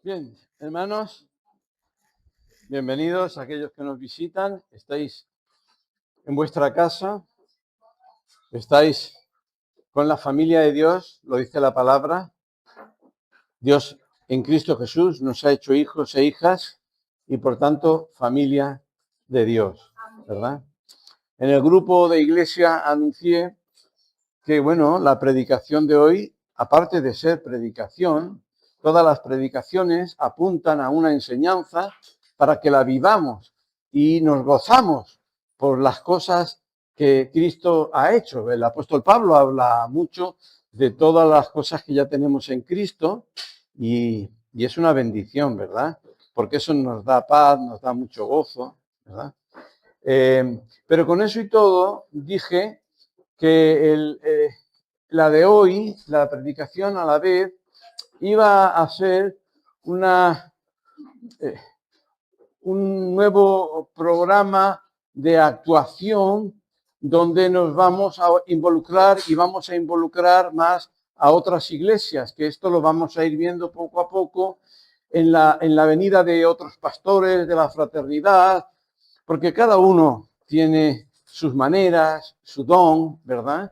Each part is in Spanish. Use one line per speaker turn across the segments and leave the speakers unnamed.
Bien, hermanos, bienvenidos a aquellos que nos visitan. Estáis en vuestra casa, estáis con la familia de Dios, lo dice la palabra. Dios en Cristo Jesús nos ha hecho hijos e hijas y por tanto familia de Dios, ¿verdad? En el grupo de iglesia anuncié que, la predicación de hoy, aparte de ser predicación, todas las predicaciones apuntan a una enseñanza para que la vivamos y nos gozamos por las cosas que Cristo ha hecho. El apóstol Pablo habla mucho de todas las cosas que ya tenemos en Cristo y es una bendición, ¿verdad? Porque eso nos da paz, nos da mucho gozo, ¿verdad? Pero con eso y todo dije que la de hoy, la predicación a la vez, iba a ser un nuevo programa de actuación donde nos vamos a involucrar y vamos a involucrar más a otras iglesias, que esto lo vamos a ir viendo poco a poco en la venida de otros pastores, de la fraternidad, porque cada uno tiene sus maneras, su don, ¿verdad?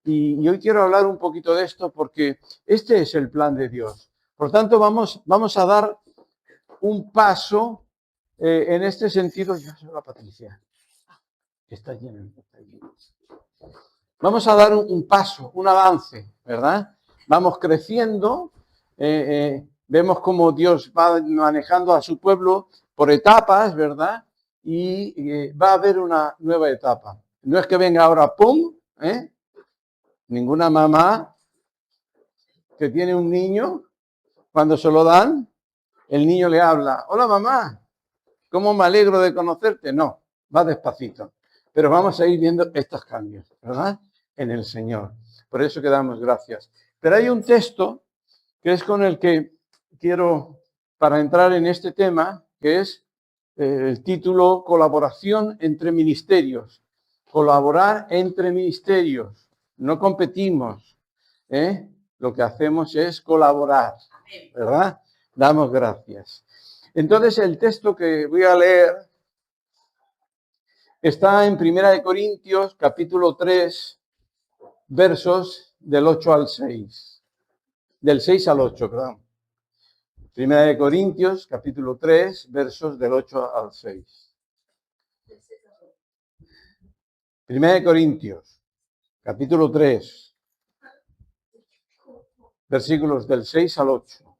Y hoy quiero hablar un poquito de esto porque este es el plan de Dios. Por tanto, vamos a dar un paso en este sentido. Ya se va Patricia. Está lleno. Vamos a dar un paso, un avance, ¿verdad? Vamos creciendo, vemos cómo Dios va manejando a su pueblo por etapas, ¿verdad? Y va a haber una nueva etapa. No es que venga ahora, ¡pum! Ninguna mamá que tiene un niño, cuando se lo dan, el niño le habla, hola mamá, ¿cómo me alegro de conocerte? No, va despacito. Pero vamos a ir viendo estos cambios, ¿verdad? En el Señor. Por eso que damos gracias. Pero hay un texto que es con el que quiero, para entrar en este tema, que es el título Colaboración entre ministerios. Colaborar entre ministerios. No competimos. Lo que hacemos es colaborar, ¿verdad? Damos gracias. Entonces, el texto que voy a leer está en 1 Corintios, capítulo 3, versos del 8 al 6. Del 6 al 8, perdón. 1 Corintios, capítulo 3, versos del 8 al 6. 1 Corintios, capítulo 3, versículos del 6 al 8.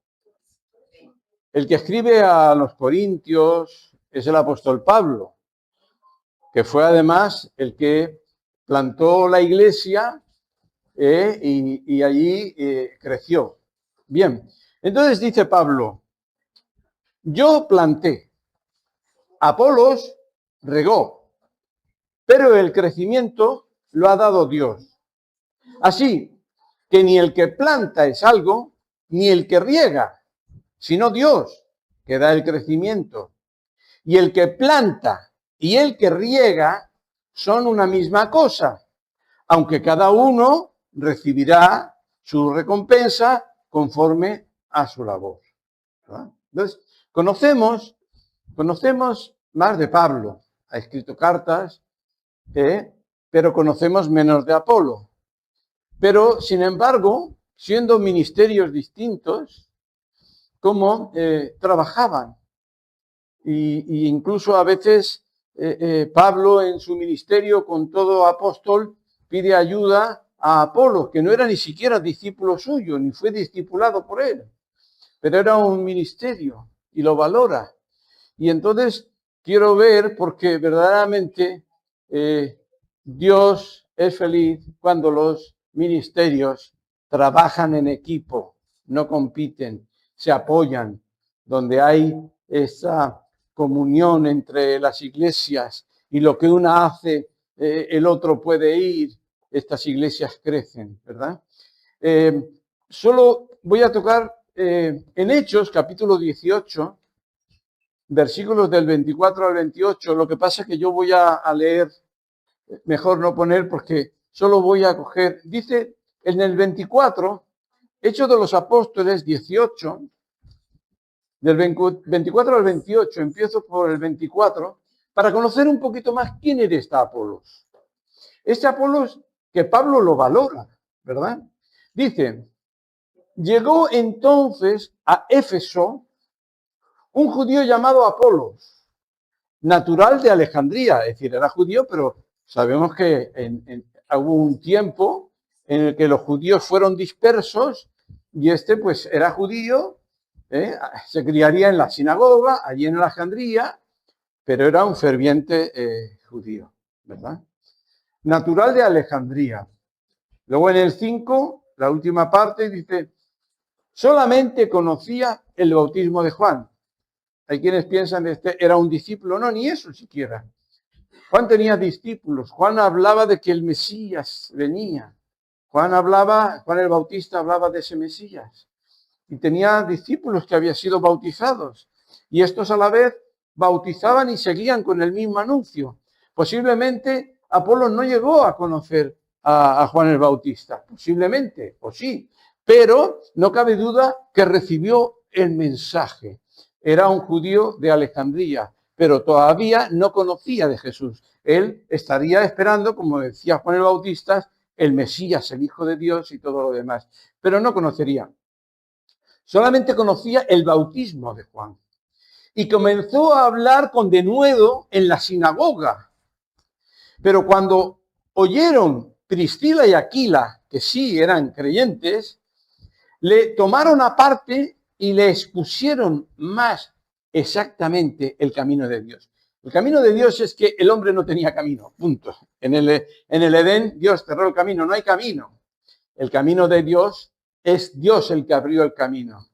El que escribe a los corintios es el apóstol Pablo, que fue además el que plantó la iglesia y allí creció. Bien, entonces dice Pablo, yo planté, Apolos regó, pero el crecimiento lo ha dado Dios. Así que ni el que planta es algo, ni el que riega, sino Dios que da el crecimiento. Y el que planta y el que riega son una misma cosa, aunque cada uno recibirá su recompensa conforme a su labor. ¿Verdad? Entonces, conocemos más de Pablo, ha escrito cartas, pero conocemos menos de Apolo. Pero, sin embargo, siendo ministerios distintos, cómo trabajaban. Y incluso a veces Pablo en su ministerio, con todo apóstol, pide ayuda a Apolo, que no era ni siquiera discípulo suyo, ni fue discipulado por él, pero era un ministerio y lo valora. Y entonces quiero ver, porque verdaderamente Dios es feliz cuando los ministerios trabajan en equipo, no compiten, se apoyan, donde hay esa comunión entre las iglesias y lo que una hace, el otro puede ir, estas iglesias crecen, ¿verdad? Solo voy a tocar en Hechos, capítulo 18, versículos del 24 al 28, lo que pasa es que yo voy a leer, mejor no poner porque solo voy a coger, dice en el 24, Hechos de los Apóstoles 18, del 24 al 28, empiezo por el 24, para conocer un poquito más quién era este Apolos. Este Apolos que Pablo lo valora, ¿verdad? Dice, llegó entonces a Éfeso un judío llamado Apolos, natural de Alejandría, es decir, era judío, pero sabemos que hubo un tiempo en el que los judíos fueron dispersos y este pues era judío, se criaría en la sinagoga, allí en Alejandría, pero era un ferviente judío, ¿verdad? Natural de Alejandría. Luego en el 5, la última parte, dice, solamente conocía el bautismo de Juan. Hay quienes piensan que este era un discípulo, no, ni eso siquiera. Juan tenía discípulos, Juan hablaba de que el Mesías venía. Juan el Bautista hablaba de ese Mesías. Y tenía discípulos que habían sido bautizados. Y estos a la vez bautizaban y seguían con el mismo anuncio. Posiblemente Apolos no llegó a conocer a Juan el Bautista, posiblemente, o sí, pero no cabe duda que recibió el mensaje. Era un judío de Alejandría, pero todavía no conocía de Jesús. Él estaría esperando, como decía Juan el Bautista, el Mesías, el Hijo de Dios y todo lo demás, pero no conocería. Solamente conocía el bautismo de Juan. Y comenzó a hablar con denuedo en la sinagoga. Pero cuando oyeron Priscila y Aquila, que sí eran creyentes, le tomaron aparte y le expusieron más exactamente el camino de Dios. El camino de Dios es que el hombre no tenía camino, punto. En el Edén Dios cerró el camino, no hay camino. El camino de Dios es Dios el que abrió el camino.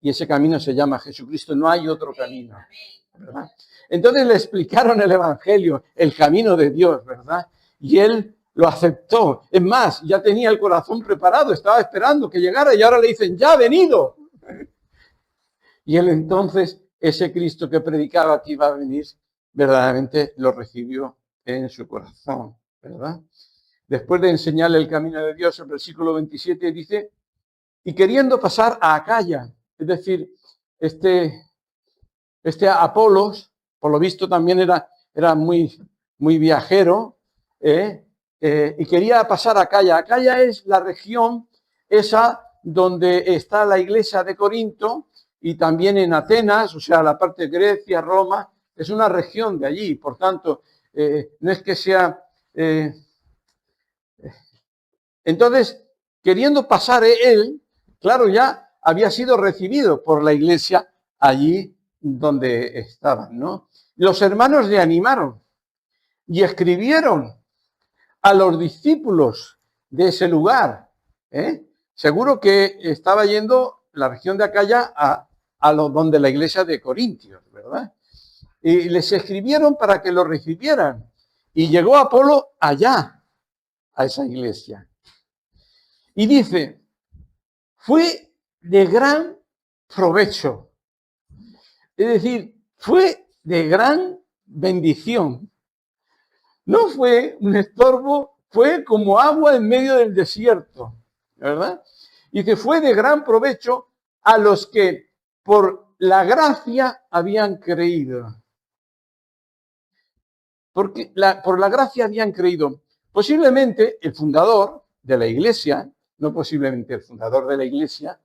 Y ese camino se llama Jesucristo, no hay otro camino, ¿verdad? Entonces le explicaron el Evangelio, el camino de Dios, ¿verdad? Y él lo aceptó. Es más, ya tenía el corazón preparado, estaba esperando que llegara y ahora le dicen, ya ha venido. Y él entonces, ese Cristo que predicaba que iba a venir, verdaderamente lo recibió en su corazón, ¿verdad? Después de enseñarle el camino de Dios, el versículo 27 dice, y queriendo pasar a Acaya, es decir, este Apolos, por lo visto también era muy viajero, y quería pasar a Acaya. Acaya es la región esa donde está la iglesia de Corinto y también en Atenas, o sea, la parte de Grecia, Roma, es una región de allí. Por tanto, no es que sea... Entonces, queriendo pasar él, claro, ya había sido recibido por la iglesia allí donde estaban, ¿no? Los hermanos le animaron y escribieron a los discípulos de ese lugar. Seguro que estaba yendo la región de Acaya donde la iglesia de Corintios, ¿verdad? Y les escribieron para que lo recibieran. Y llegó Apolo allá, a esa iglesia. Y dice, fue de gran provecho. Es decir, fue de gran bendición. No fue un estorbo, fue como agua en medio del desierto, ¿verdad? Y que fue de gran provecho a los que por la gracia habían creído. Porque por la gracia habían creído. Posiblemente el fundador de la iglesia, no posiblemente el fundador de la iglesia,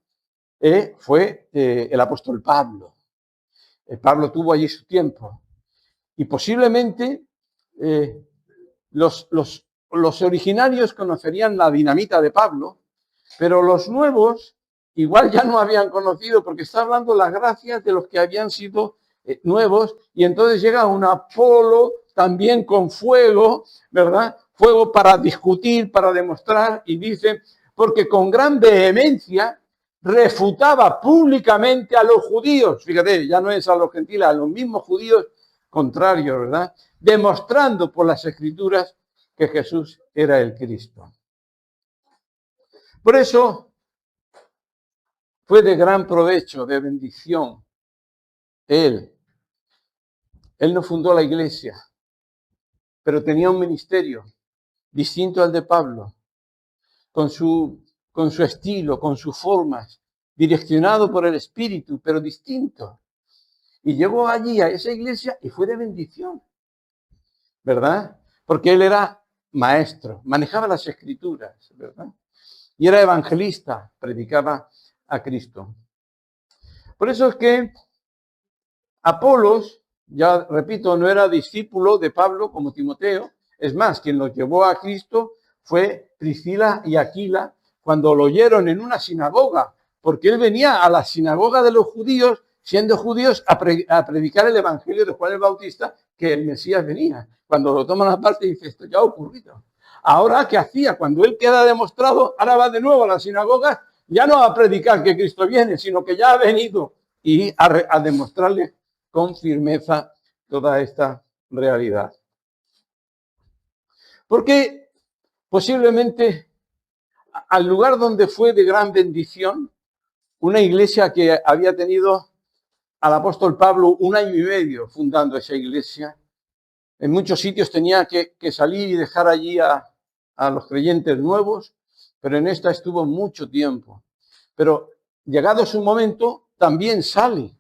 fue el apóstol Pablo. Pablo tuvo allí su tiempo. Y posiblemente los originarios conocerían la dinamita de Pablo, pero los nuevos igual ya no habían conocido, porque está hablando las gracias de los que habían sido nuevos, y entonces llega un Apolo también con fuego, ¿verdad? Fuego para discutir, para demostrar, y dice, porque con gran vehemencia refutaba públicamente a los judíos, fíjate, ya no es a los gentiles, a los mismos judíos contrarios, ¿verdad? Demostrando por las escrituras que Jesús era el Cristo. Por eso fue de gran provecho, de bendición. Él no fundó la iglesia, pero tenía un ministerio distinto al de Pablo, con su estilo, con sus formas, direccionado por el Espíritu, pero distinto. Y llegó allí a esa iglesia y fue de bendición, ¿verdad? Porque él era maestro, manejaba las escrituras, ¿verdad? Y era evangelista, predicaba a Cristo. Por eso es que Apolos, ya repito, no era discípulo de Pablo como Timoteo. Es más, quien los llevó a Cristo fue Priscila y Aquila cuando lo oyeron en una sinagoga, porque él venía a la sinagoga de los judíos, siendo judíos, a predicar el evangelio de Juan el Bautista, que el Mesías venía. Cuando lo toman aparte, dice, esto ya ha ocurrido. Ahora, ¿qué hacía? Cuando él queda demostrado, ahora va de nuevo a la sinagoga, ya no a predicar que Cristo viene, sino que ya ha venido y a demostrarle con firmeza toda esta realidad. Porque posiblemente al lugar donde fue de gran bendición, una iglesia que había tenido al apóstol Pablo 1 año y medio fundando esa iglesia, en muchos sitios tenía que salir y dejar allí a los creyentes nuevos, pero en esta estuvo mucho tiempo. Pero llegado su momento, también sale,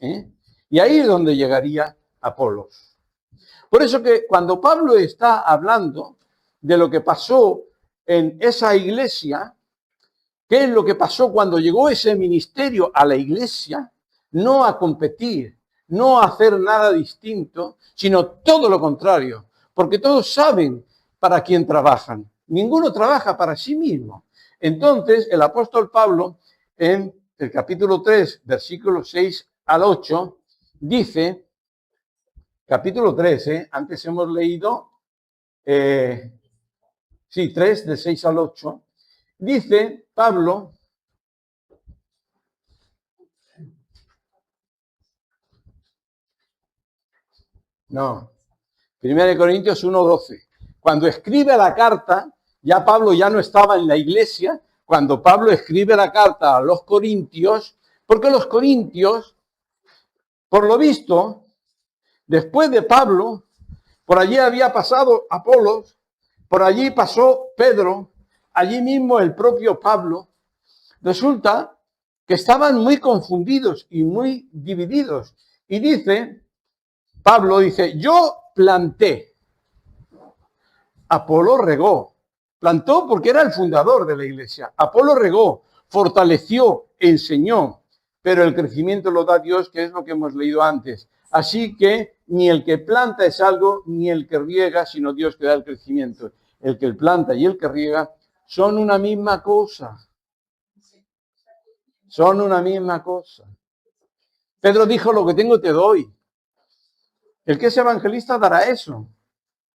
¿eh? Y ahí es donde llegaría Apolos. Por eso que cuando Pablo está hablando de lo que pasó en esa iglesia, ¿qué es lo que pasó cuando llegó ese ministerio a la iglesia? No a competir, no a hacer nada distinto, sino todo lo contrario, porque todos saben para quién trabajan. Ninguno trabaja para sí mismo. Entonces, el apóstol Pablo, en el capítulo 3, versículos 6 al 8, dice, capítulo 3, antes hemos leído, 3, de 6 al 8, dice Pablo, no, 1 Corintios 1:12, cuando escribe la carta, ya Pablo ya no estaba en la iglesia, cuando Pablo escribe la carta a los corintios, porque los corintios, por lo visto, después de Pablo, por allí había pasado Apolos, por allí pasó Pedro, allí mismo el propio Pablo. Resulta que estaban muy confundidos y muy divididos. Y dice, Pablo dice, yo planté, Apolo regó. Plantó porque era el fundador de la iglesia. Apolo regó, fortaleció, enseñó, pero el crecimiento lo da Dios, que es lo que hemos leído antes. Así que ni el que planta es algo, ni el que riega, sino Dios que da el crecimiento. El que planta y el que riega son una misma cosa. Son una misma cosa. Pedro dijo, lo que tengo te doy. El que es evangelista dará eso.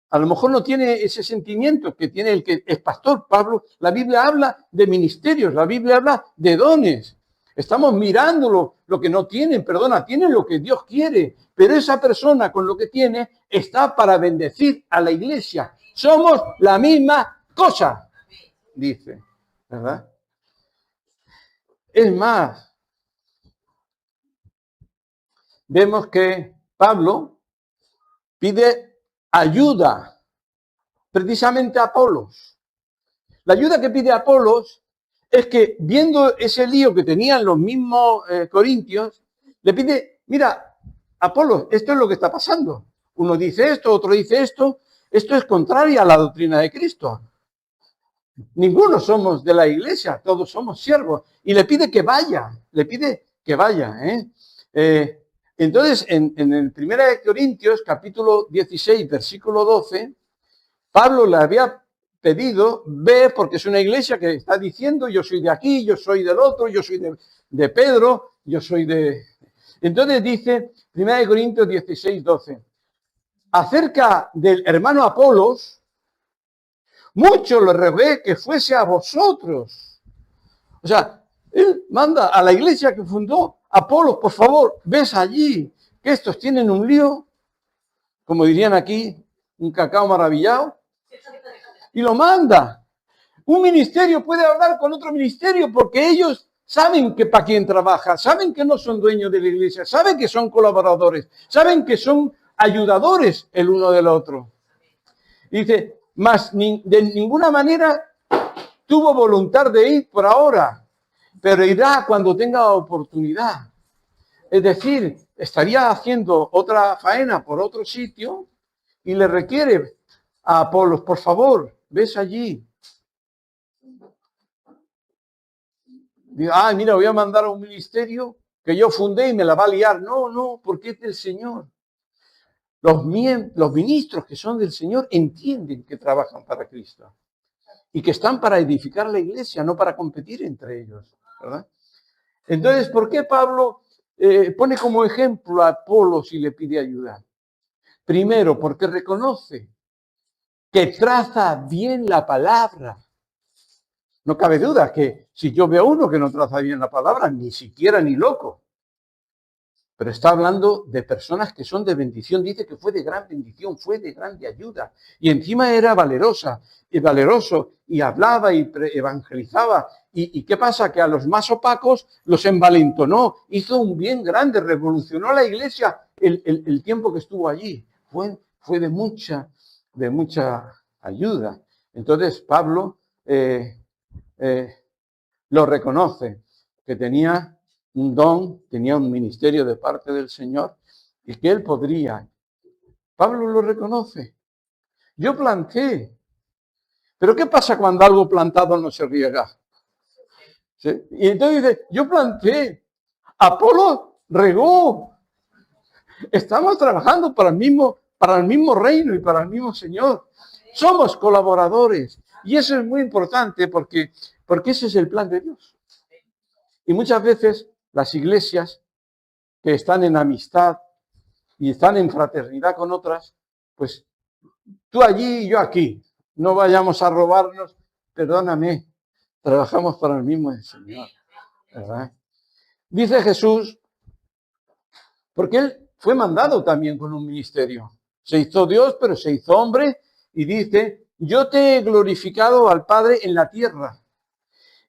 A lo mejor no tiene ese sentimiento que tiene el que es pastor. Pablo, la Biblia habla de ministerios, la Biblia habla de dones. Estamos mirando lo que no tienen, tienen lo que Dios quiere, pero esa persona con lo que tiene está para bendecir a la iglesia. Somos la misma cosa, dice, ¿verdad? Es más, vemos que Pablo pide ayuda precisamente a Apolos. La ayuda que pide Apolos es que, viendo ese lío que tenían los mismos corintios, le pide, mira, Apolos, esto es lo que está pasando. Uno dice esto, otro dice esto es contrario a la doctrina de Cristo. Ninguno somos de la iglesia, todos somos siervos. Y le pide que vaya, Entonces, en el 1 Corintios, capítulo 16, versículo 12, Pablo le había pedido, ve, porque es una iglesia que está diciendo, yo soy de aquí, yo soy del otro, yo soy de Pedro, yo soy de... Entonces dice, 1 Corintios 16, 12, acerca del hermano Apolos, mucho le rogué que fuese a vosotros. O sea, él manda a la iglesia que fundó, Apolos, por favor, ves allí, que estos tienen un lío, como dirían aquí, un cacao maravillado, y lo manda. Un ministerio puede hablar con otro ministerio porque ellos saben que para quién trabaja, saben que no son dueños de la iglesia, saben que son colaboradores, saben que son ayudadores el uno del otro. Dice, mas de ninguna manera tuvo voluntad de ir por ahora, pero irá cuando tenga oportunidad. Es decir, estaría haciendo otra faena por otro sitio y le requiere a Apolos, por favor, ves allí. Digo, mira, voy a mandar a un ministerio que yo fundé y me la va a liar. No, porque es del Señor. Los ministros que son del Señor entienden que trabajan para Cristo y que están para edificar la iglesia, no para competir entre ellos, ¿verdad? Entonces, ¿por qué Pablo pone como ejemplo a Apolos y le pide ayuda? Primero, porque reconoce que traza bien la palabra. No cabe duda que si yo veo a uno que no traza bien la palabra, ni siquiera ni loco. Pero está hablando de personas que son de bendición. Dice que fue de gran bendición, fue de grande ayuda. Y encima era valeroso, y hablaba y evangelizaba. ¿Y qué pasa? Que a los más opacos los envalentonó, hizo un bien grande, revolucionó la iglesia el tiempo que estuvo allí. Fue de mucha ayuda. Entonces Pablo lo reconoce, que tenía un don, tenía un ministerio de parte del Señor y que él podría. Pablo lo reconoce. Yo planté. Pero ¿qué pasa cuando algo plantado no se riega? ¿Sí? Y entonces dice, yo planté, Apolo regó. Estamos trabajando para el mismo reino y para el mismo Señor. Somos colaboradores. Y eso es muy importante porque ese es el plan de Dios. Y muchas veces las iglesias que están en amistad y están en fraternidad con otras, pues tú allí y yo aquí, no vayamos a robarnos, perdóname, trabajamos para el mismo Señor, ¿verdad? Dice Jesús, porque él fue mandado también con un ministerio, se hizo Dios, pero se hizo hombre, y dice, yo te he glorificado al Padre en la tierra,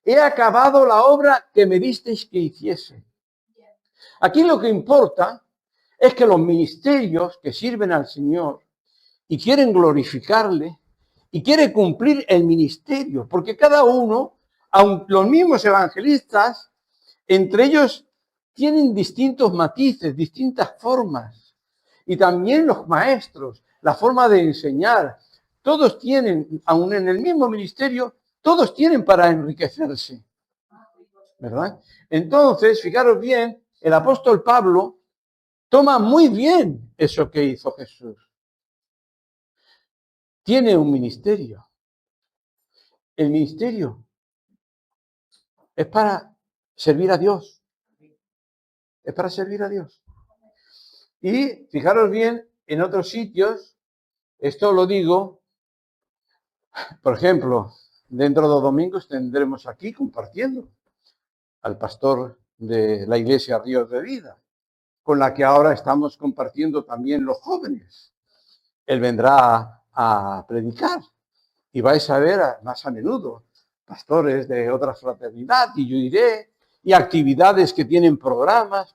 he acabado la obra que me disteis que hiciese. Aquí lo que importa es que los ministerios que sirven al Señor y quieren glorificarle y quieren cumplir el ministerio, porque cada uno, aunque los mismos evangelistas, entre ellos tienen distintos matices, distintas formas, y también los maestros, la forma de enseñar, todos tienen, aun en el mismo ministerio, todos tienen para enriquecerse, ¿verdad? Entonces, fijaros bien, el apóstol Pablo toma muy bien eso que hizo Jesús. Tiene un ministerio. El ministerio es para servir a Dios. Es para servir a Dios. Y fijaros bien, en otros sitios, esto lo digo, por ejemplo, dentro de 2 domingos tendremos aquí compartiendo al pastor de la iglesia Ríos de Vida, con la que ahora estamos compartiendo también los jóvenes. Él vendrá a predicar y vais a ver más a menudo pastores de otra fraternidad, y yo iré, y actividades que tienen programas,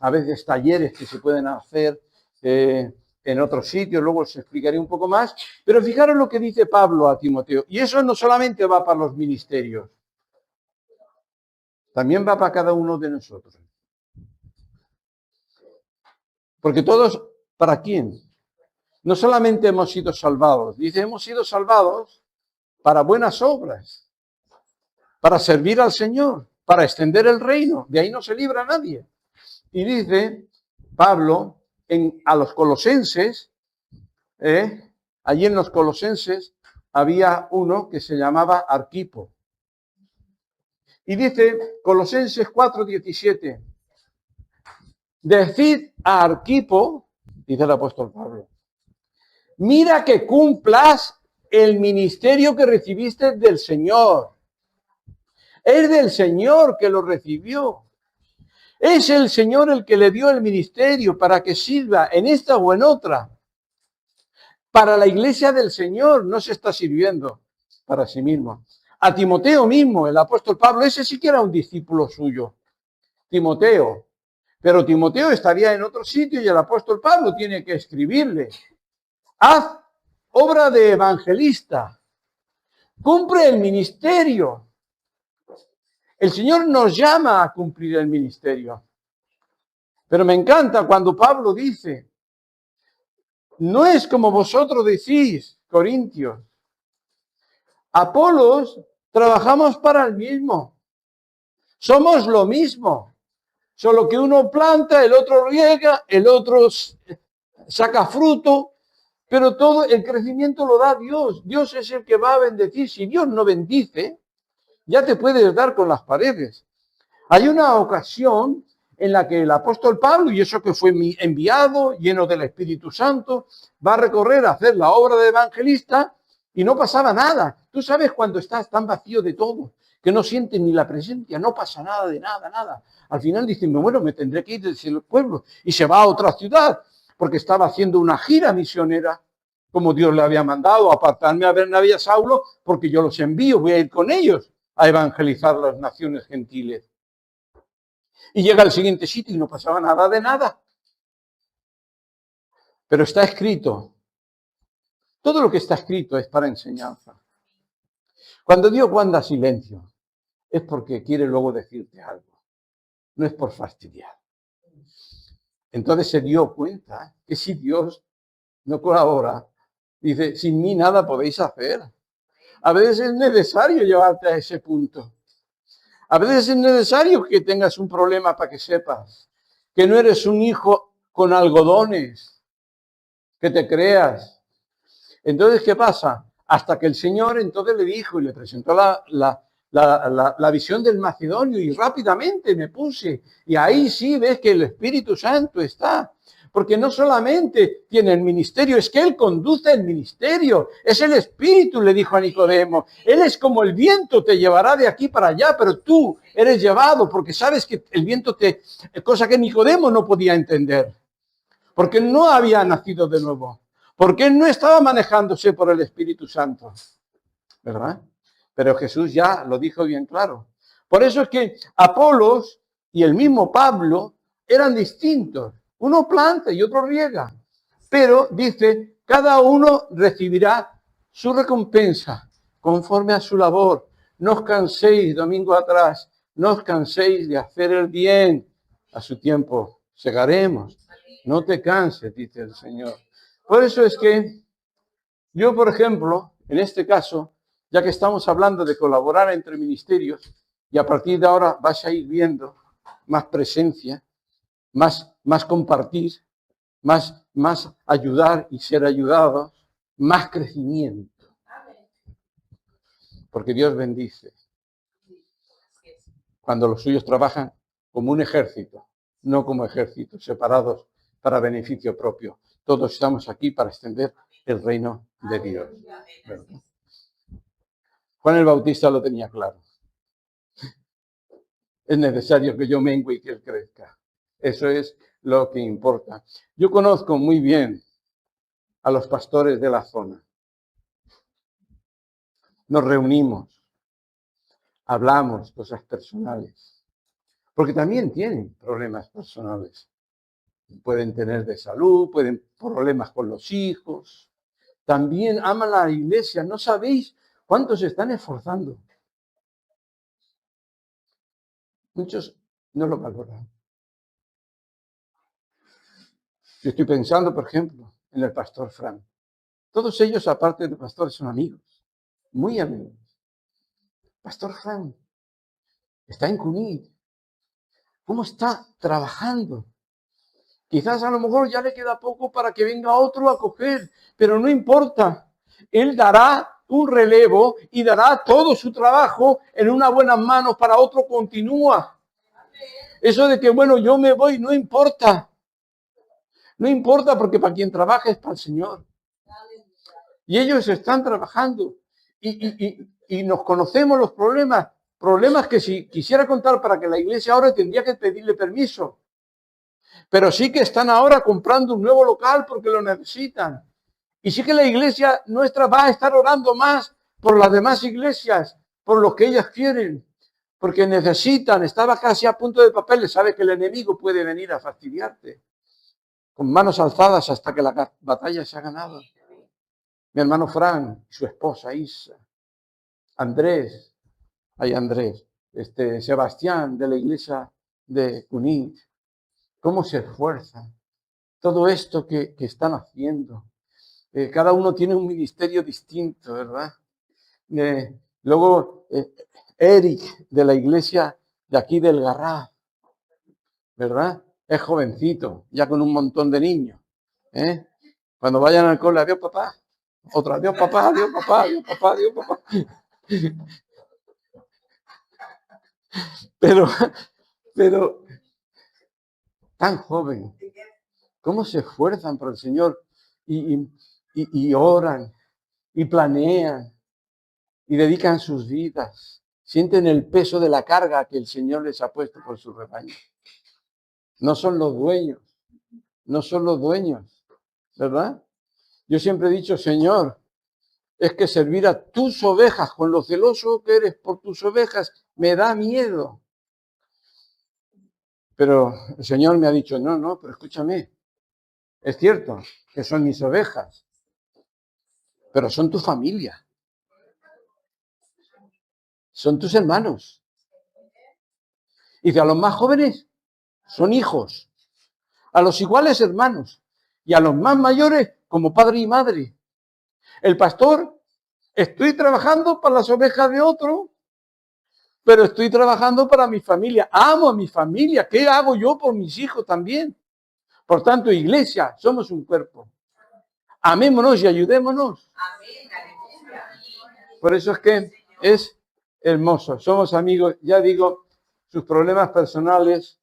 a veces talleres que se pueden hacer en otros sitios, luego os explicaré un poco más, pero fijaros lo que dice Pablo a Timoteo, y eso no solamente va para los ministerios, también va para cada uno de nosotros. Porque todos, ¿para quién? No solamente hemos sido salvados, dice, hemos sido salvados para buenas obras, para servir al Señor, para extender el reino. De ahí no se libra nadie. Y dice Pablo a los colosenses, allí en los colosenses había uno que se llamaba Arquipo. Y dice Colosenses 4:17, decid a Arquipo, dice el apóstol Pablo, mira que cumplas el ministerio que recibiste del Señor. Es del Señor que lo recibió. Es el Señor el que le dio el ministerio para que sirva en esta o en otra. Para la iglesia del Señor no se está sirviendo para sí mismo. A Timoteo mismo, el apóstol Pablo, ese sí que era un discípulo suyo. Timoteo. Pero Timoteo estaría en otro sitio y el apóstol Pablo tiene que escribirle. Haz obra de evangelista. Cumple el ministerio. El Señor nos llama a cumplir el ministerio. Pero me encanta cuando Pablo dice, no es como vosotros decís, Corintios. Apolos, trabajamos para el mismo. Somos lo mismo. Solo que uno planta, el otro riega, el otro saca fruto, pero todo el crecimiento lo da Dios. Dios es el que va a bendecir. Si Dios no bendice, ya te puedes dar con las paredes. Hay una ocasión en la que el apóstol Pablo, y eso que fue enviado, lleno del Espíritu Santo, va a recorrer a hacer la obra de evangelista y no pasaba nada. Tú sabes cuando estás tan vacío de todo, que no sientes ni la presencia, no pasa nada de nada, nada. Al final dicen, bueno, me tendré que ir del pueblo, y se va a otra ciudad, porque estaba haciendo una gira misionera, como Dios le había mandado, apartarme a Bernabé y a Saulo, porque yo los envío, voy a ir con ellos a evangelizar las naciones gentiles. Y llega al siguiente sitio y no pasaba nada de nada. Pero está escrito. Todo lo que está escrito es para enseñanza. Cuando Dios guarda silencio, es porque quiere luego decirte algo. No es por fastidiar. Entonces se dio cuenta que si Dios no colabora, dice, sin mí nada podéis hacer. A veces es necesario llevarte a ese punto. A veces es necesario que tengas un problema para que sepas que no eres un hijo con algodones, que te creas. Entonces, ¿qué pasa? Hasta que el Señor entonces le dijo y le presentó la visión del Macedonio y rápidamente me puse. Y ahí sí ves que el Espíritu Santo está. Porque no solamente tiene el ministerio, es que Él conduce el ministerio. Es el Espíritu, le dijo a Nicodemo. Él es como el viento, te llevará de aquí para allá, pero tú eres llevado porque sabes que el viento cosa que Nicodemo no podía entender. Porque no había nacido de nuevo. Porque él no estaba manejándose por el Espíritu Santo. ¿Verdad? Pero Jesús ya lo dijo bien claro. Por eso es que Apolos y el mismo Pablo eran distintos. Uno planta y otro riega. Pero dice, cada uno recibirá su recompensa conforme a su labor. No os canséis, domingo atrás, no os canséis de hacer el bien. A su tiempo segaremos. No te canses, dice el Señor. Por eso es que yo, por ejemplo, en este caso, ya que estamos hablando de colaborar entre ministerios, y a partir de ahora vas a ir viendo más presencia, más compartir, más ayudar y ser ayudados, más crecimiento. Porque Dios bendice cuando los suyos trabajan como un ejército, no como ejércitos separados para beneficio propio. Todos estamos aquí para extender el reino de Dios. ¿Verdad? Juan el Bautista lo tenía claro. Es necesario que yo mengue y que él crezca. Eso es lo que importa. Yo conozco muy bien a los pastores de la zona. Nos reunimos, hablamos cosas personales, porque también tienen problemas personales. Pueden tener de salud, pueden problemas con los hijos. También aman a la iglesia. No sabéis cuántos se están esforzando. Muchos no lo valoran. Yo estoy pensando, por ejemplo, en el pastor Fran. Todos ellos, aparte de pastores, son amigos, muy amigos. Pastor Fran está en Cunit. ¿Cómo está trabajando? Quizás a lo mejor ya le queda poco para que venga otro a coger, pero no importa. Él dará un relevo y dará todo su trabajo en unas buenas manos para otro continúa. Eso de que, bueno, yo me voy, no importa. No importa porque para quien trabaja es para el Señor. Y ellos están trabajando. Y nos conocemos los problemas. Problemas que si quisiera contar para que la iglesia ahora tendría que pedirle permiso. Pero sí que están ahora comprando un nuevo local porque lo necesitan. Y sí que la iglesia nuestra va a estar orando más por las demás iglesias, por lo que ellas quieren. Porque necesitan, estaba casi a punto de papeles, sabe que el enemigo puede venir a fastidiarte. Con manos alzadas hasta que la batalla se ha ganado. Mi hermano Fran, su esposa Isa, Andrés, Sebastián de la iglesia de Cunit, cómo se esfuerzan, todo esto que están haciendo. Cada uno tiene un ministerio distinto, ¿verdad? Luego, Eric, de la iglesia de aquí del Garraf, ¿verdad? Es jovencito, ya con un montón de niños. Cuando vayan al cole, adiós papá. Otra, adiós papá, adiós papá, adiós papá, adiós papá. Pero tan joven, ¿cómo se esfuerzan por el Señor? Y oran, y planean, y dedican sus vidas. Sienten el peso de la carga que el Señor les ha puesto por su rebaño. No son los dueños, ¿verdad? Yo siempre he dicho, Señor, es que servir a tus ovejas, con lo celoso que eres por tus ovejas, me da miedo. Pero el Señor me ha dicho, no, pero escúchame, es cierto que son mis ovejas, pero son tu familia, son tus hermanos. Y a los más jóvenes son hijos, a los iguales hermanos, y a los más mayores como padre y madre. El pastor, estoy trabajando para las ovejas de otro, pero estoy trabajando para mi familia. Amo a mi familia. ¿Qué hago yo por mis hijos también? Por tanto, iglesia, somos un cuerpo. Amémonos y ayudémonos. Por eso es que es hermoso. Somos amigos, ya digo, sus problemas personales,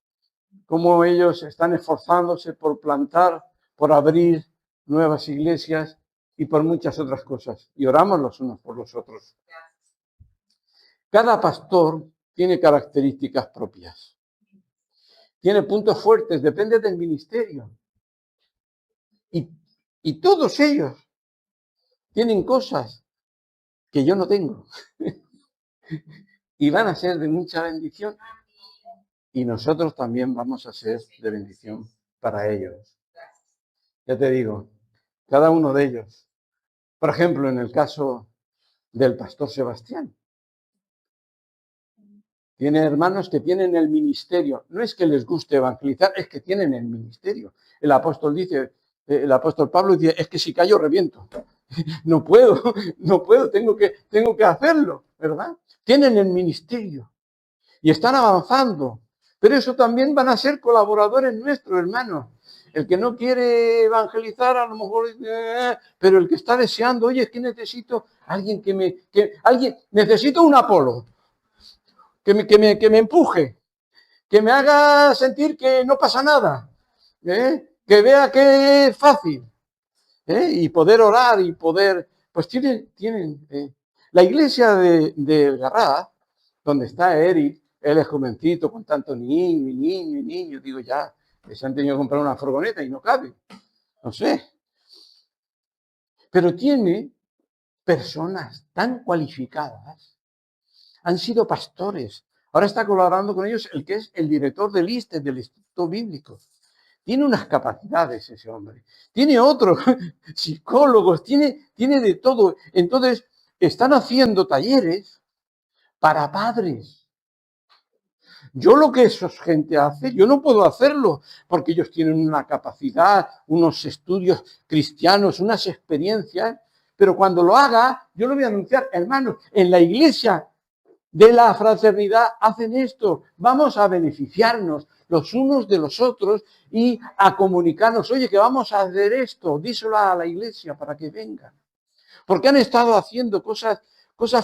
cómo ellos están esforzándose por plantar, por abrir nuevas iglesias y por muchas otras cosas. Y oramos los unos por los otros. Cada pastor tiene características propias. Tiene puntos fuertes, depende del ministerio. Y todos ellos tienen cosas que yo no tengo. Y van a ser de mucha bendición. Y nosotros también vamos a ser de bendición para ellos. Ya te digo, cada uno de ellos. Por ejemplo, en el caso del pastor Sebastián. Tiene hermanos que tienen el ministerio. No es que les guste evangelizar, es que tienen el ministerio. El apóstol Pablo dice, es que si callo reviento. No puedo, tengo que hacerlo, ¿verdad? Tienen el ministerio y están avanzando. Pero eso también van a ser colaboradores nuestros, hermanos. El que no quiere evangelizar, a lo mejor, pero el que está deseando, oye, es que necesito alguien necesito un Apolo, que me empuje, que me haga sentir que no pasa nada, que vea que es fácil, y poder orar y poder, pues tienen. La iglesia de Garraf, donde está Eric, él es jovencito con tanto niño, digo ya, se han tenido que comprar una furgoneta y no cabe, no sé. Pero tiene personas tan cualificadas, han sido pastores, ahora está colaborando con ellos el que es el director del ISTE, del Instituto Bíblico. Tiene unas capacidades ese hombre. Tiene otros psicólogos, tiene de todo. Entonces, están haciendo talleres para padres. Yo lo que esa gente hace, yo no puedo hacerlo, porque ellos tienen una capacidad, unos estudios cristianos, unas experiencias, pero cuando lo haga, yo lo voy a anunciar, hermanos, en la iglesia de la fraternidad hacen esto, vamos a beneficiarnos los unos de los otros y a comunicarnos, oye, que vamos a hacer esto, díselo a la iglesia para que vengan. Porque han estado haciendo cosas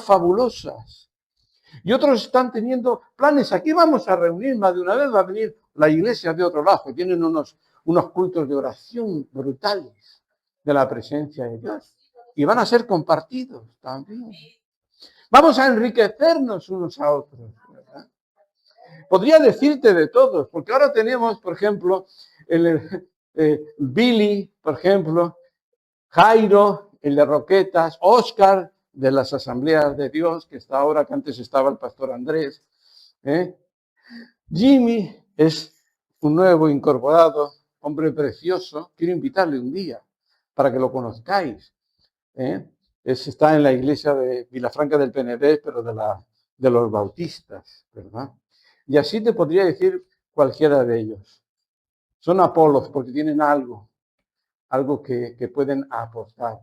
fabulosas. Y otros están teniendo planes, aquí vamos a reunir, más de una vez va a venir la iglesia de otro lado, que tienen unos cultos de oración brutales de la presencia de Dios. Y van a ser compartidos también. Vamos a enriquecernos unos a otros, ¿verdad? Podría decirte de todos, porque ahora tenemos, por ejemplo, Billy, por ejemplo, Jairo, el de Roquetas, Oscar, de las Asambleas de Dios, que está ahora, que antes estaba el pastor Andrés. Jimmy es un nuevo incorporado, hombre precioso. Quiero invitarle un día para que lo conozcáis. Está en la iglesia de Vilafranca del Penedès, pero de los bautistas, ¿verdad? Y así te podría decir cualquiera de ellos. Son Apolos porque tienen algo que pueden aportar.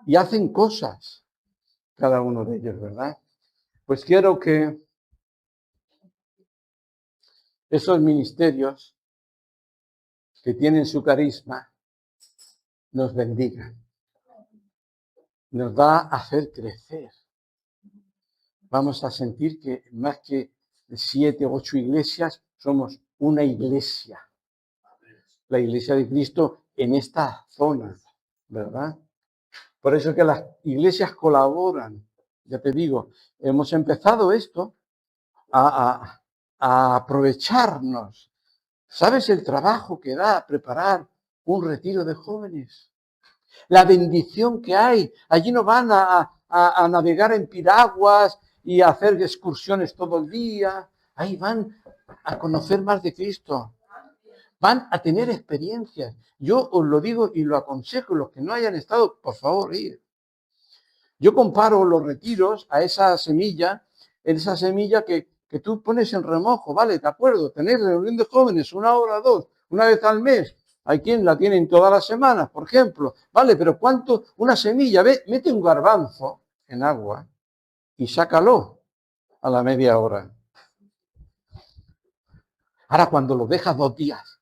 Y hacen cosas, cada uno de ellos, ¿verdad? Pues quiero que esos ministerios que tienen su carisma nos bendigan. Nos va a hacer crecer. Vamos a sentir que más que 7 o 8 iglesias, somos una iglesia. La iglesia de Cristo en esta zona, ¿verdad? Por eso que las iglesias colaboran. Ya te digo, hemos empezado esto a aprovecharnos. ¿Sabes el trabajo que da preparar un retiro de jóvenes? La bendición que hay. Allí no van a navegar en piraguas y a hacer excursiones todo el día. Ahí van a conocer más de Cristo. Van a tener experiencias. Yo os lo digo y lo aconsejo. Los que no hayan estado, por favor, ir. Yo comparo los retiros a esa semilla que tú pones en remojo, ¿vale? De acuerdo, tener reunión de jóvenes 1 hora, 2, una vez al mes. Hay quien la tienen todas las semanas, por ejemplo. Vale, pero ¿cuánto? Una semilla, mete un garbanzo en agua y sácalo a la media hora. Ahora, cuando lo dejas 2 días,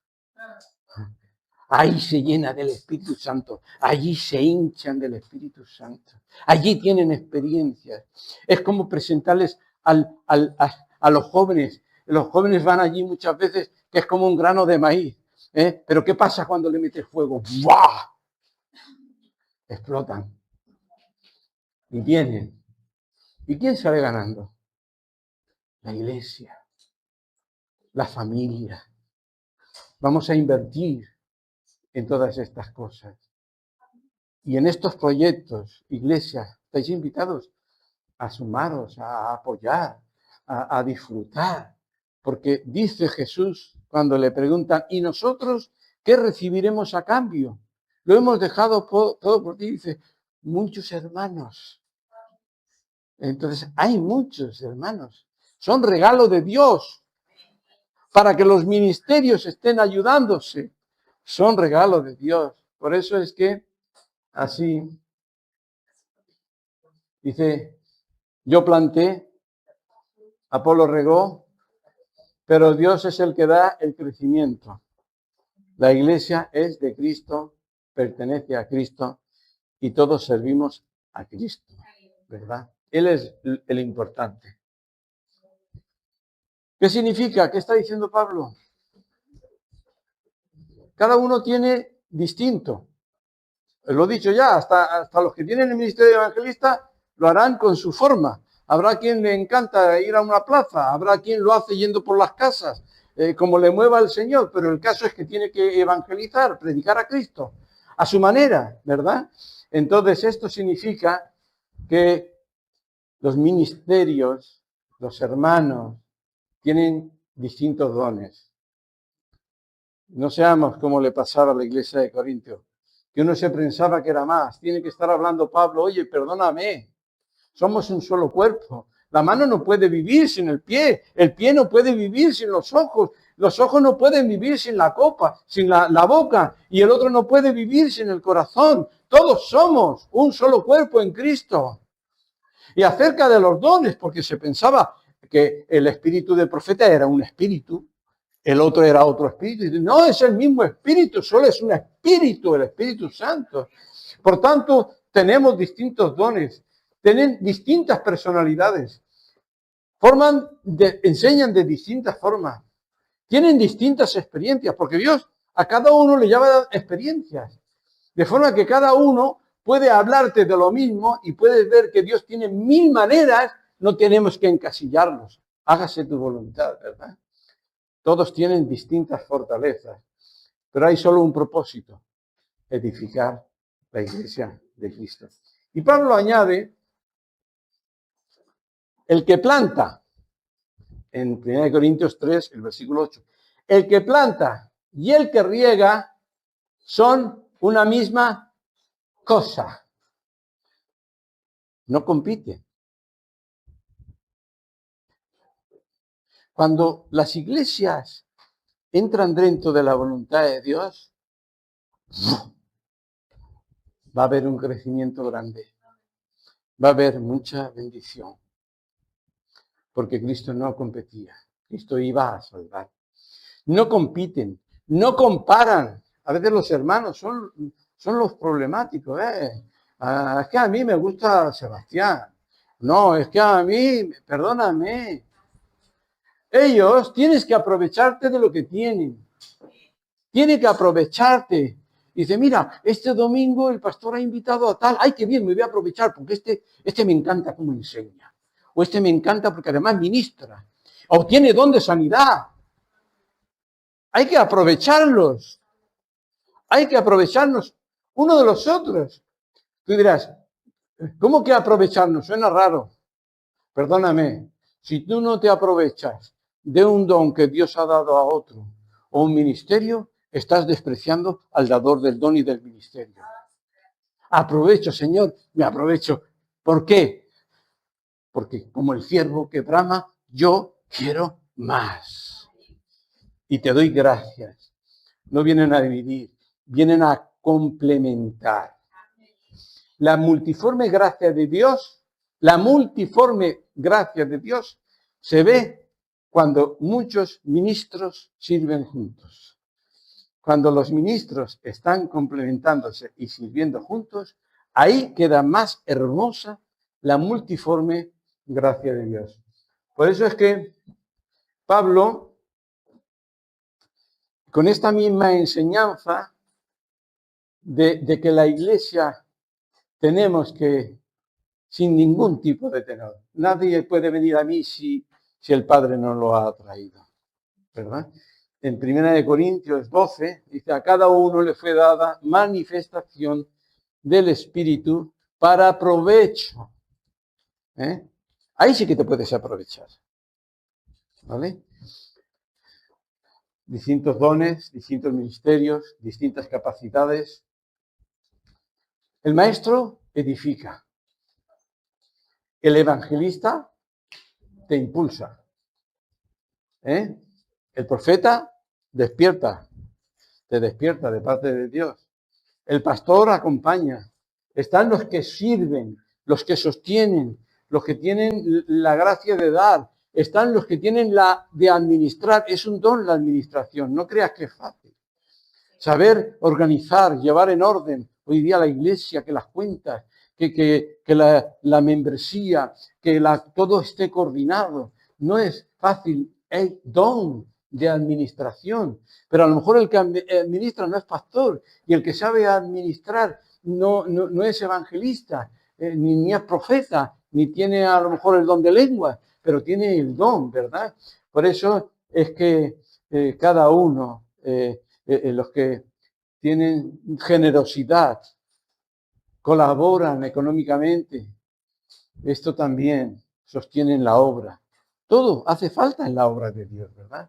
ahí se llena del Espíritu Santo. Allí se hinchan del Espíritu Santo. Allí tienen experiencias. Es como presentarles a los jóvenes. Los jóvenes van allí muchas veces que es como un grano de maíz. Pero ¿qué pasa cuando le metes fuego? ¡Buah! Explotan. Y vienen. ¿Y quién sale ganando? La iglesia. La familia. Vamos a invertir en todas estas cosas. Y en estos proyectos, iglesias, estáis invitados a sumaros, a apoyar, a disfrutar. Porque dice Jesús cuando le preguntan, ¿y nosotros qué recibiremos a cambio? Lo hemos dejado todo por ti. Dice, muchos hermanos. Entonces, hay muchos hermanos. Son regalo de Dios para que los ministerios estén ayudándose. Son regalo de Dios. Por eso es que así dice, yo planté, Apolo regó, pero Dios es el que da el crecimiento. La iglesia es de Cristo, pertenece a Cristo y todos servimos a Cristo, ¿verdad? Él es el importante. ¿Qué significa? ¿Qué está diciendo Pablo? Cada uno tiene distinto. Lo he dicho ya, hasta los que tienen el ministerio de evangelista lo harán con su forma. Habrá quien le encanta ir a una plaza, habrá quien lo hace yendo por las casas, como le mueva el Señor, pero el caso es que tiene que evangelizar, predicar a Cristo, a su manera, ¿verdad? Entonces esto significa que los ministerios, los hermanos, tienen distintos dones. No seamos como le pasaba a la iglesia de Corinto, que uno se pensaba que era más. Tiene que estar hablando Pablo, oye, perdóname, somos un solo cuerpo. La mano no puede vivir sin el pie no puede vivir sin los ojos no pueden vivir sin la copa, sin la boca, y el otro no puede vivir sin el corazón. Todos somos un solo cuerpo en Cristo. Y acerca de los dones, porque se pensaba que el espíritu del profeta era un espíritu, el otro era otro espíritu. Y no, es el mismo espíritu, solo es un espíritu, el Espíritu Santo. Por tanto, tenemos distintos dones, tienen distintas personalidades, enseñan de distintas formas, tienen distintas experiencias, porque Dios a cada uno le llama experiencias, de forma que cada uno puede hablarte de lo mismo y puedes ver que Dios tiene 1000 maneras, no tenemos que encasillarlos. Hágase tu voluntad, ¿verdad? Todos tienen distintas fortalezas, pero hay solo un propósito, edificar la iglesia de Cristo. Y Pablo añade, el que planta, en 1 Corintios 3, el versículo 8, el que planta y el que riega son una misma cosa. No compite. Cuando las iglesias entran dentro de la voluntad de Dios, va a haber un crecimiento grande. Va a haber mucha bendición. Porque Cristo no competía. Cristo iba a salvar. No compiten, no comparan. A veces los hermanos son los problemáticos. Es que a mí me gusta Sebastián. No, es que a mí, perdóname. Ellos tienes que aprovecharte de lo que tienen. Tiene que aprovecharte. Dice, mira, este domingo el pastor ha invitado a tal. Ay, qué bien, me voy a aprovechar porque este me encanta cómo enseña. O este me encanta porque además ministra. O tiene don de sanidad. Hay que aprovecharlos. Hay que aprovecharnos uno de los otros. Tú dirás, ¿cómo que aprovecharnos? Suena raro. Perdóname. Si tú no te aprovechas de un don que Dios ha dado a otro o un ministerio, estás despreciando al dador del don y del ministerio. Aprovecho, Señor, me aprovecho. ¿Por qué? Porque como el ciervo que brama, yo quiero más. Y te doy gracias. No vienen a dividir, vienen a complementar. La multiforme gracia de Dios, se ve cuando muchos ministros sirven juntos. Cuando los ministros están complementándose y sirviendo juntos, ahí queda más hermosa la multiforme gracia de Dios. Por eso es que Pablo, con esta misma enseñanza de que la iglesia tenemos que, sin ningún tipo de tenor, nadie puede venir a mí si el Padre no lo ha traído, ¿verdad? En 1 Corintios 12 dice, a cada uno le fue dada manifestación del Espíritu para provecho. Ahí sí que te puedes aprovechar, ¿vale? Distintos dones, distintos ministerios, distintas capacidades. El maestro edifica. El evangelista te impulsa. El profeta despierta, te despierta de parte de Dios. El pastor acompaña. Están los que sirven, los que sostienen, los que tienen la gracia de dar. Están los que tienen la de administrar. Es un don la administración, no creas que es fácil. Saber organizar, llevar en orden hoy día la iglesia, que las cuentas, que la membresía, que todo esté coordinado. No es fácil, es don de administración. Pero a lo mejor el que administra no es pastor y el que sabe administrar no es evangelista, ni es profeta, ni tiene a lo mejor el don de lengua, pero tiene el don, ¿verdad? Por eso es que cada uno, los que tienen generosidad, colaboran económicamente, esto también sostienen la obra. Todo hace falta en la obra de Dios, ¿verdad?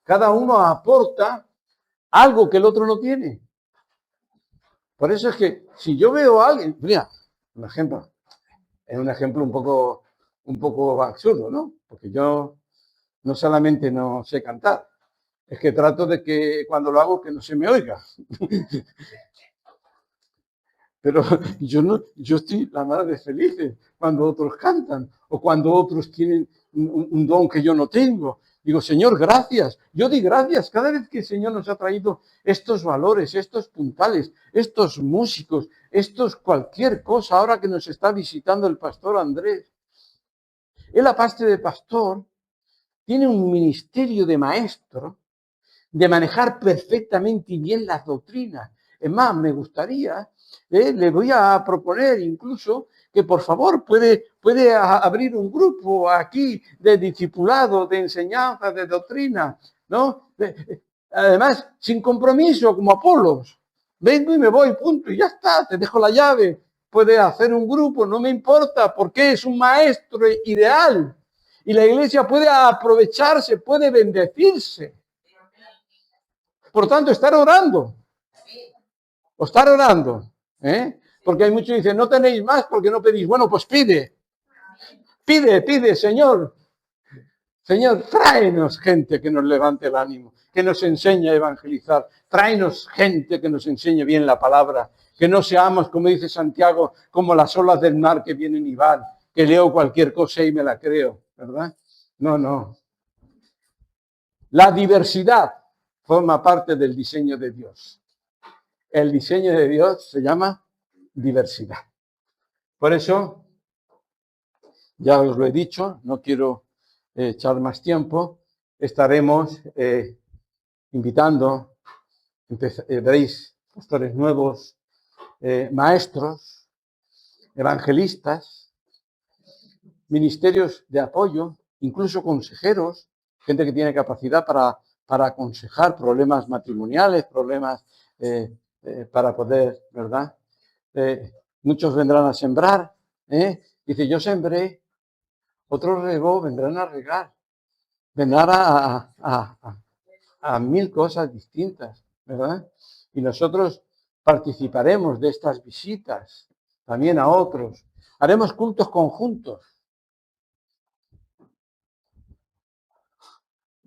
Cada uno aporta algo que el otro no tiene. Por eso es que si yo veo a alguien, mira, un ejemplo, es un ejemplo un poco absurdo, ¿no? Porque yo no solamente no sé cantar, es que trato de que cuando lo hago que no se me oiga. Pero yo estoy la madre de felices cuando otros cantan o cuando otros tienen un don que yo no tengo. Digo, Señor, gracias. Yo di gracias cada vez que el Señor nos ha traído estos valores, estos puntales, estos músicos, estos cualquier cosa. Ahora que nos está visitando el pastor Andrés. Él, aparte de pastor, tiene un ministerio de maestro de manejar perfectamente y bien las doctrinas. Es más, me gustaría, le voy a proponer incluso que por favor puede abrir un grupo aquí de discipulado, de enseñanza, de doctrina, ¿no? Además, sin compromiso, como Apolos. Vengo y me voy, punto, y ya está, te dejo la llave. Puede hacer un grupo, no me importa, porque es un maestro ideal. Y la iglesia puede aprovecharse, puede bendecirse. Por tanto, estar orando. Porque hay muchos que dicen, no tenéis más porque no pedís. Bueno, pues pide, Señor. Señor, tráenos gente que nos levante el ánimo. que nos enseñe a evangelizar. Tráenos gente que nos enseñe bien la palabra. Que no seamos, como dice Santiago, como las olas del mar que vienen y van, que leo cualquier cosa y me la creo, ¿verdad? No, no. La diversidad forma parte del diseño de Dios. El diseño de Dios se llama diversidad. Por eso, ya os lo he dicho, no quiero echar más tiempo, estaremos invitando, veréis, pastores nuevos, maestros, evangelistas, ministerios de apoyo, incluso consejeros, gente que tiene capacidad para aconsejar problemas matrimoniales, problemas para poder, ¿verdad? Muchos vendrán a sembrar. Dice, yo sembré, otros regó, vendrán a regar. Vendrán a mil cosas distintas, ¿verdad? Y nosotros participaremos de estas visitas también a otros. Haremos cultos conjuntos.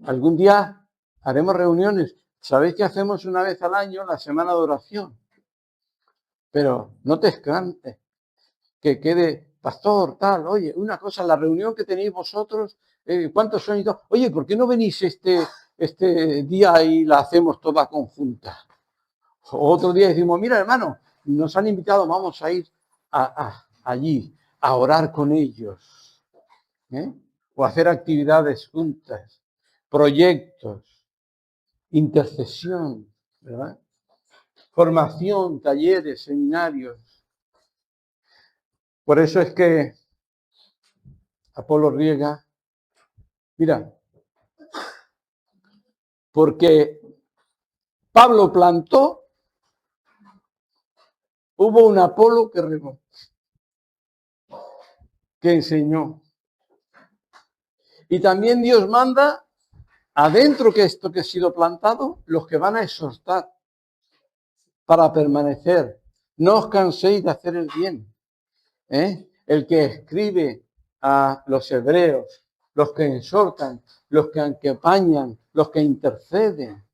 Algún día haremos reuniones. Sabéis que hacemos una vez al año la semana de oración. Pero no te escantes que quede, pastor, tal, oye, una cosa, la reunión que tenéis vosotros, ¿cuántos son y todo? Oye, ¿por qué no venís este día y la hacemos toda conjunta? Otro día decimos, mira, hermano, nos han invitado, vamos a ir allí a orar con ellos, o hacer actividades juntas, proyectos, intercesión, ¿verdad? Formación, talleres, seminarios. Por eso es que Apolo riega, mira, porque Pablo plantó, hubo un Apolo que regó, que enseñó. Y también Dios manda adentro que esto que ha sido plantado, los que van a exhortar para permanecer. No os canséis de hacer el bien. El que escribe a los hebreos, los que exhortan, los que acompañan, los que interceden,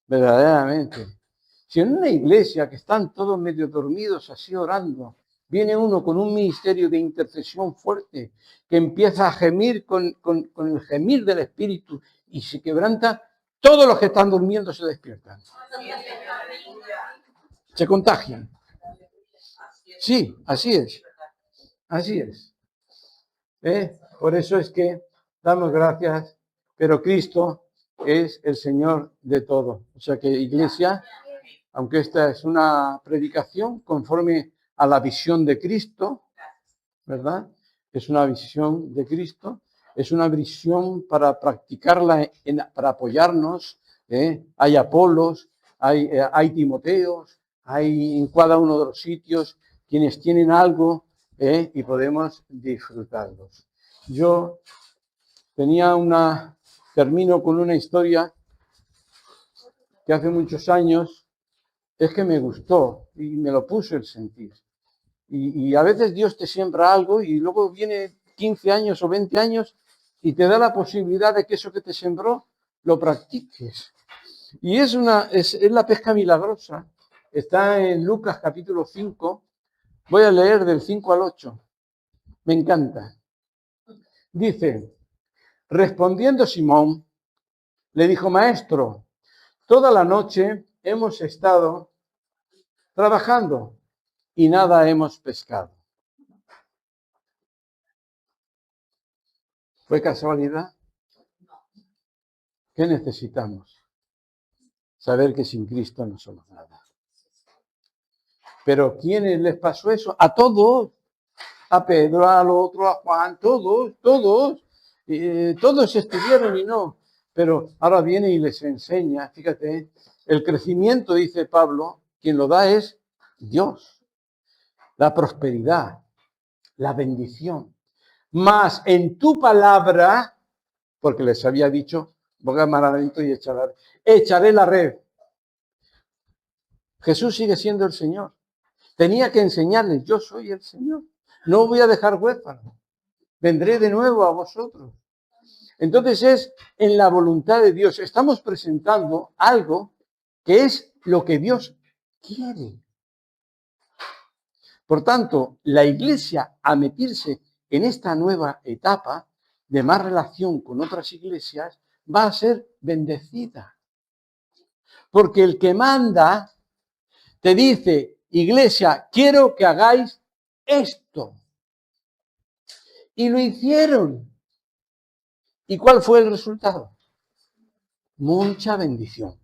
verdaderamente. Si en una iglesia que están todos medio dormidos así orando, viene uno con un ministerio de intercesión fuerte, que empieza a gemir con el gemir del Espíritu y se quebranta, todos los que están durmiendo se despiertan. Se contagian. Sí, así es. Así es. Por eso es que damos gracias, pero Cristo es el Señor de todo. O sea que, iglesia, aunque esta es una predicación conforme a la visión de Cristo, ¿verdad? Es una visión de Cristo, es una visión para practicarla, para apoyarnos. Hay Apolos, hay Timoteos, hay en cada uno de los sitios quienes tienen algo y podemos disfrutarlos. Yo termino con una historia que hace muchos años es que me gustó y me lo puso el sentir. Y a veces Dios te siembra algo y luego viene 15 años o 20 años y te da la posibilidad de que eso que te sembró lo practiques. Y es la pesca milagrosa. Está en Lucas capítulo 5. Voy a leer del 5 al 8. Me encanta. Dice, respondiendo Simón, le dijo, maestro, toda la noche hemos estado trabajando y nada hemos pescado. ¿Fue casualidad? ¿Qué necesitamos? Saber que sin Cristo no somos nada. Pero ¿quiénes les pasó eso? A todos. A Pedro, al otro, a Juan, todos. Todos estuvieron y no. Pero ahora viene y les enseña, fíjate, el crecimiento, dice Pablo, quien lo da es Dios. La prosperidad, la bendición. Más en tu palabra, porque les había dicho, voy a mar adentro y echaré la red. Jesús sigue siendo el Señor. Tenía que enseñarles, yo soy el Señor. No voy a dejar huérfano. Vendré de nuevo a vosotros. Entonces es en la voluntad de Dios. Estamos presentando algo que es lo que Dios quiere. Por tanto, la Iglesia, a meterse en esta nueva etapa de más relación con otras iglesias, va a ser bendecida. Porque el que manda te dice, Iglesia, quiero que hagáis esto. Y lo hicieron. ¿Y cuál fue el resultado? Mucha bendición.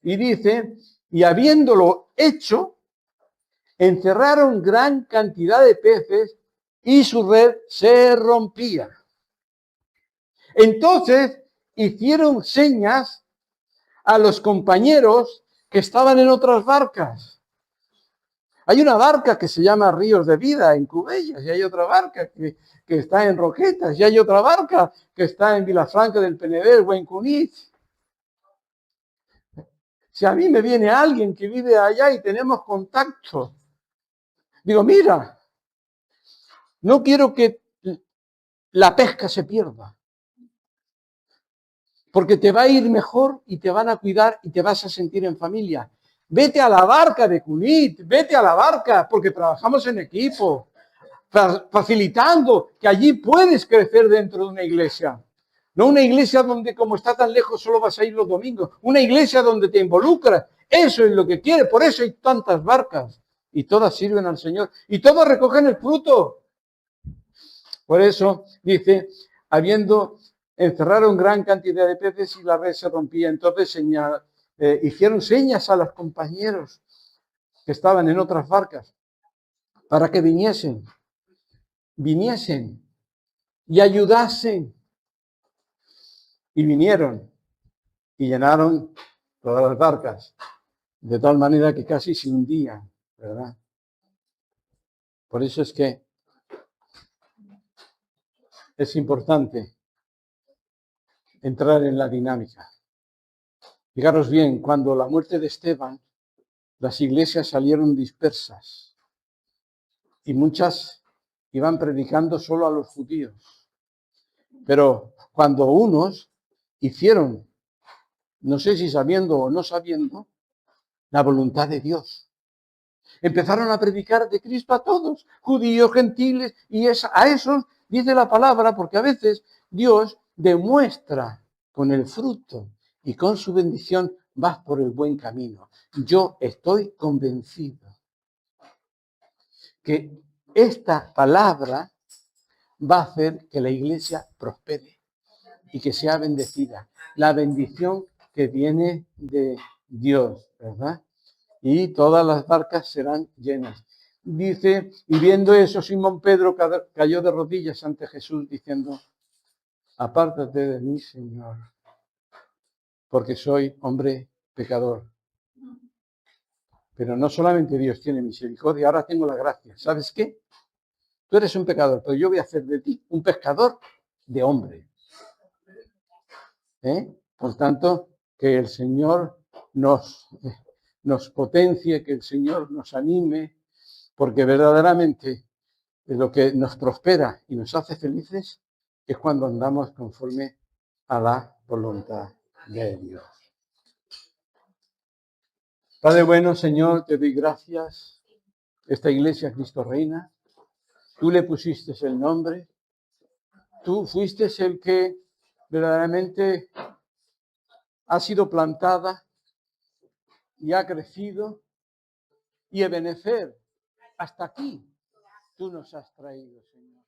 Y dice, y habiéndolo hecho, encerraron gran cantidad de peces y su red se rompía. Entonces hicieron señas a los compañeros que estaban en otras barcas. Hay una barca que se llama Ríos de Vida en Cubellas, y hay otra barca que está en Roquetas, y hay otra barca que está en Vilafranca del Penedès o en Cunit. Si a mí me viene alguien que vive allá y tenemos contacto, digo, mira, no quiero que la pesca se pierda, porque te va a ir mejor y te van a cuidar y te vas a sentir en familia. Vete a la barca de Cunit, vete a la barca, porque trabajamos en equipo, facilitando que allí puedes crecer dentro de una iglesia. No una iglesia donde, como está tan lejos, solo vas a ir los domingos. Una iglesia donde te involucras. Eso es lo que quiere. Por eso hay tantas barcas. Y todas sirven al Señor. Y todas recogen el fruto. Por eso, dice, encerraron gran cantidad de peces y la red se rompía. Entonces hicieron señas a los compañeros que estaban en otras barcas para que viniesen y ayudasen. Y vinieron y llenaron todas las barcas, de tal manera que casi se hundían, ¿verdad? Por eso es que es importante entrar en la dinámica. Fijaros bien, cuando la muerte de Esteban, las iglesias salieron dispersas y muchas iban predicando solo a los judíos. Pero cuando unos hicieron, no sé si sabiendo o no sabiendo, la voluntad de Dios, empezaron a predicar de Cristo a todos, judíos, gentiles, y a esos dice la palabra, porque a veces Dios demuestra con el fruto y con su bendición vas por el buen camino. Yo estoy convencido que esta palabra va a hacer que la iglesia prospere y que sea bendecida. La bendición que viene de Dios, ¿verdad? Y todas las barcas serán llenas. Dice, y viendo eso, Simón Pedro cayó de rodillas ante Jesús diciendo, apártate de mí, Señor, porque soy hombre pecador. Pero no solamente Dios tiene misericordia, ahora tengo la gracia. ¿Sabes qué? Tú eres un pecador, pero yo voy a hacer de ti un pescador de hombre. Por tanto, que el Señor nos potencie, que el Señor nos anime, porque verdaderamente lo que nos prospera y nos hace felices es cuando andamos conforme a la voluntad de Dios. Padre bueno, Señor, te doy gracias. Esta iglesia Cristo Reina, tú le pusiste el nombre, tú fuiste el que verdaderamente ha sido plantada y ha crecido, y Ebenezer, hasta aquí tú nos has traído, Señor.